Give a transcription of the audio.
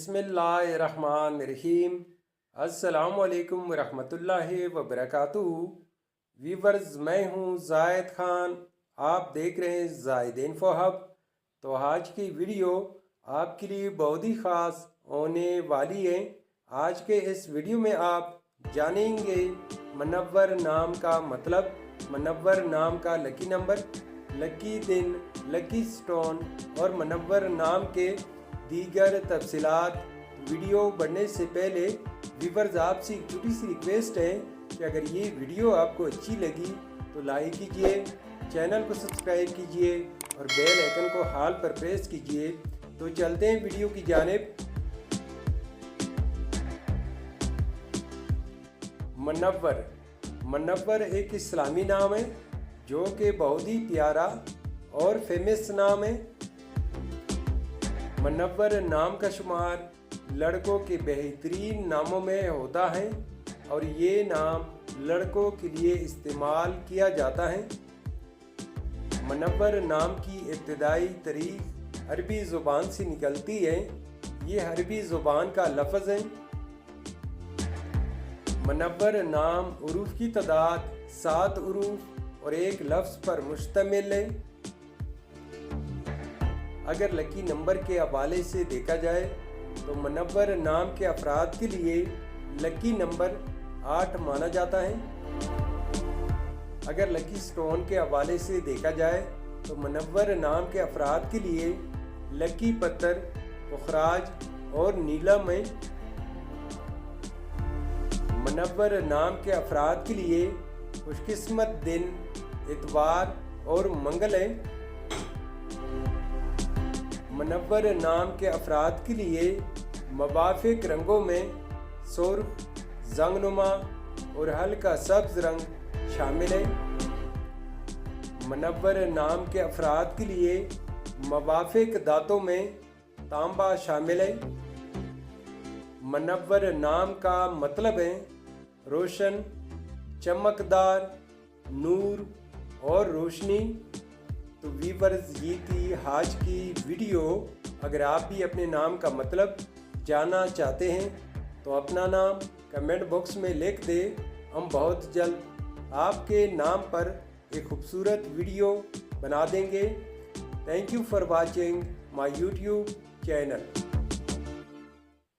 बिस्मिल्लाहिर्रहमानिर्रहीम। अस्सलामु अलैकुम वरहमतुल्लाहि वबरकातुहू। वीवर्स, मैं हूँ जायद खान, आप देख रहे हैं जायद इन्फो हब। तो आज की वीडियो आपके लिए बहुत ही ख़ास होने वाली है। आज के इस वीडियो में आप जानेंगे मुनव्वर नाम का मतलब, मुनव्वर नाम का लकी नंबर, लकी दिन, लकी स्टोन और मुनव्वर नाम के दीगर तफसीलात। वीडियो बढ़ने से पहले व्यूअर्स, आपसे एक छोटी सी रिक्वेस्ट है कि अगर ये वीडियो आपको अच्छी लगी तो लाइक कीजिए, चैनल को सब्सक्राइब कीजिए और बेल आइकन को हाल पर प्रेस कीजिए। तो चलते हैं वीडियो की जानिब। मुनव्वर एक इस्लामी नाम है जो कि बहुत ही प्यारा और फेमस नाम है। मुनव्वर नाम का शुमार लड़कों के बेहतरीन नामों में होता है और ये नाम लड़कों के लिए इस्तेमाल किया जाता है। मुनव्वर नाम की इब्तिदाई तारीख अरबी ज़ुबान से निकलती है। ये अरबी ज़ुबान का लफ्ज़ है। मुनव्वर नाम उरूफ की तादाद 7 उरूफ और एक लफ्ज़ पर मुश्तमिल है। अगर लकी नंबर के हवाले से देखा जाए तो मुनव्वर नाम के अफराद के लिए लकी नंबर 8 माना जाता है। अगर लकी स्टोन के हवाले से देखा जाए तो मुनव्वर नाम के अफराद के लिए लकी पत्थर पुखराज और नीलम है। मुनव्वर नाम के अफराद के लिए खुशकिस्मत दिन इतवार और मंगल है। मुनव्वर नाम के अफराद के लिए मुवाफिक रंगों में सुर्ख, जंगनुमा और हल्का सब्ज रंग शामिल है। मुनव्वर नाम के अफराद के लिए मुवाफिक दांतों में तांबा शामिल है। मुनव्वर नाम का मतलब है रोशन, चमकदार, नूर और रोशनी। तो व्यूअर्स, ये थी आज की वीडियो। अगर आप भी अपने नाम का मतलब जानना चाहते हैं तो अपना नाम कमेंट बॉक्स में लिख दे। हम बहुत जल्द आपके नाम पर एक खूबसूरत वीडियो बना देंगे। Thank you for watching my YouTube channel.